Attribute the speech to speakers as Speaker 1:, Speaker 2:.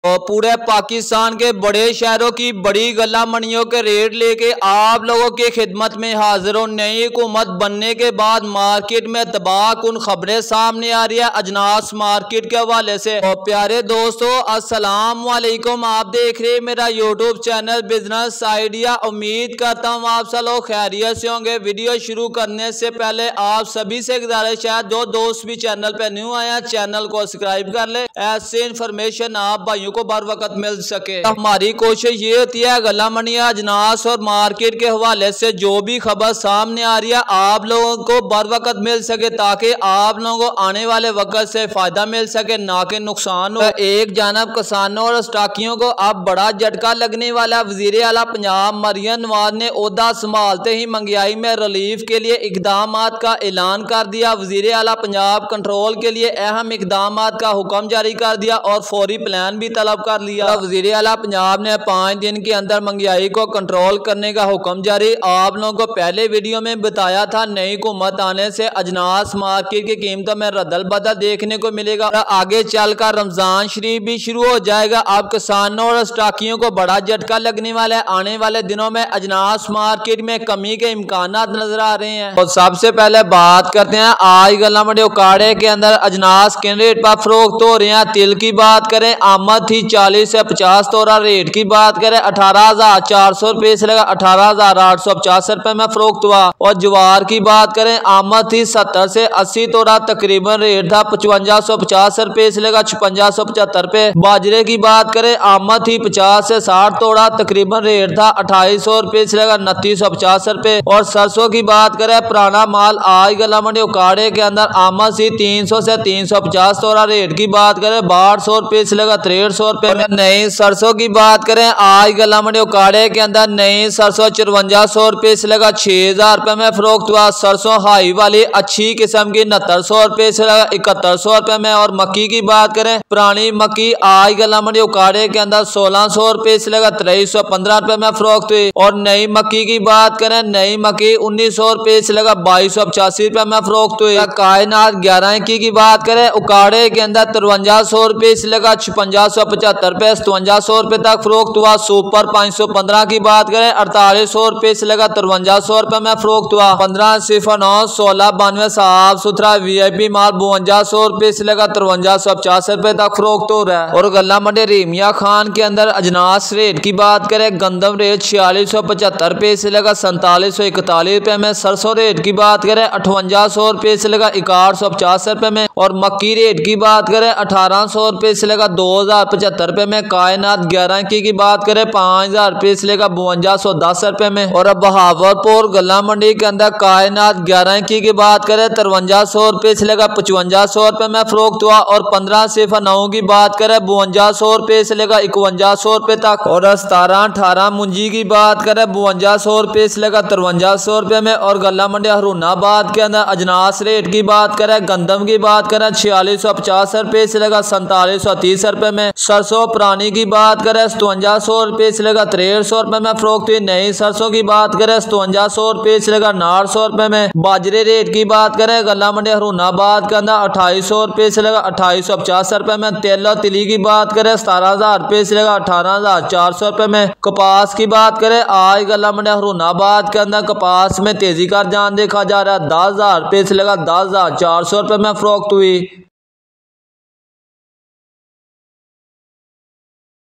Speaker 1: और पूरे पाकिस्तान के बड़े शहरों की बड़ी गल्ला मंडियों के रेट लेके आप लोगों की खिदमत में हाजिर हूँ। नई हुकूमत बनने के बाद मार्केट में तबाहकुन खबरें सामने आ रही है अजनास मार्केट के हवाले से। और प्यारे दोस्तों अस्सलाम वालेकुम, आप देख रहे हैं मेरा यूट्यूब चैनल बिजनेस आइडिया। उम्मीद करता हूँ आप सब लोग खैरियत से होंगे। वीडियो शुरू करने से पहले आप सभी से गुजारिश है, जो दोस्त भी चैनल पे न्यू आए हैं चैनल को सब्सक्राइब कर ले, ऐसे इन्फॉर्मेशन आप भाइयों को बर वक्त मिल सके। हमारी कोशिश ये होती है गला मंडिया अजनास और मार्केट के हवाले से जो भी खबर सामने आ रही है आप लोगों को बर वक्त मिल सके, ताकि आप लोगों को आने वाले वक्त से फायदा मिल सके, ना कि नुकसान हो। एक जानब किसानों और स्टाकियों को अब बड़ा झटका लगने वाला। वजीर आला पंजाब मरियम नवाज ने ओहदा संभालते ही महंगाई में रिलीफ के लिए इकदाम का ऐलान कर दिया। वजीर आला पंजाब कंट्रोल के लिए अहम इकदाम का हुक्म जारी कर दिया और फौरी प्लान भी तलब कर लिया। वजीर आला पंजाब ने 5 दिन के अंदर महंगाई को कंट्रोल करने का हुक्म जारी। आप लोगों को पहले वीडियो में बताया था नई हुकूमत आने से अजनास मार्केट की कीमतों में रदल बदल देखने को मिलेगा। आगे चलकर रमजान शरीफ भी शुरू हो जाएगा। अब किसानों और स्टाकियों को बड़ा झटका लगने वाला है। आने वाले दिनों में अजनास मार्केट में कमी के इम्कान नजर आ रहे हैं। और सबसे पहले बात करते हैं आज गला मंडी उकाड़े के अंदर अजनास किन रेट पर फरोख्त हो रहे हैं। तिल की बात करें आमद थी 40 से 50 तोरा। रेट की बात करें 18,400 रुपए से लगा 18,850 रुपए में फरोख्त हुआ। और ज्वार की बात करें आमद थी 70 से 80 तोरा, तकरीबन रेट था 5550 रुपए से लगा 5675 रुपए। बाजरे की बात करें आमद थी 50 से 60 तोड़ा, तकरीबन रेट था 2800 रुपए से लगा 2950 रुपए। और सरसों की बात करें पुराना माल आज गला मंडी उकाड़े के अंदर आमद थी 300 से 350 तोड़ा। रेट की बात करें 1200 रुपए से लगा 6300 रुपए में। नई सरसों की बात करें आज गला मंडी उकाड़े के अंदर नई सरसों 5400 रुपए से लगा 6000 रुपए में फरोख्त हुआ। सरसों हाई वाली अच्छी किस्म की 6900 रुपए से लगा 7100 रुपए में। और मक्की की बात करें पुरानी मक्की आज गला मंडी उकाड़े के अंदर 1600 रुपए से लगा 2315 रुपए में फरोख्त हुई। और नई मक्की की बात करें नई मक्की 1900 रुपए से लगा 2285 रुपए में फरोख्त हुई। कायनात 11 की बात करें उकाड़े के अंदर 5300 रुपए से लगा 5675 रुपए 5700 रुपए तक फरोख्त हुआ। सुपर 515 की बात करें 4800 रुपए से लगा 5300 रुपए में फरोख्त हुआ। 1509 1692 साफ सुथरा VIP माल 5200 रुपए से लगा 5350 रुपए तक फरोख्त हो रहा है। और गला मंडी रीमिया खान के अंदर अजनास रेट की बात करें गंदम रेट 4675 रुपए से लगा 4741 रुपए में। सरसों रेट की बात करें 5800 रुपए से लगा 6150 रुपए में। और मक्की रेट की बात करें 1800 रुपए से लगा 2075 रुपए में। कायनात 11 की बात करें 5000 रुपए से लेकर 5210 रुपए में। और अब बहावलपुर गला मंडी के अंदर कायनात 11 की बात करें 5300 रुपए से लेकर 5500 रुपए में फरोख्त हुआ। और 1509 की बात करें 5200 रुपए से लेकर 5100 रुपए तक। और 1718 मुंजी की बात करें 5200 रुपए से लेकर 5300 रुपए में। और गला मंडी हरूनाबाद के अंदर अजनास रेट की बात करें गंदम की बात करें 4650 रुपए से लेकर 4730 रुपए में। सरसों पुरानी की बात करें 5700 रुपए से लेकर 6300 रुपए में फरोख्त हुई। नई सरसों की बात करें 5700 रुपए से लेकर 900 रुपए में। बाजरे रेट की बात करें गला मंडी हरूनाबाद के अंदर 2800 रुपए से लेकर 2850 रुपए में। तेल और तिली की बात करें 17000 रुपए से लेकर 18400 रुपए में। कपास की बात करें आज गला मंडी हरूनाबाद के अंदर कपास में तेजी का रुझान देखा जा रहा है। 10000 रुपए से लेकर 10400 रुपए में फरोख्त हुई।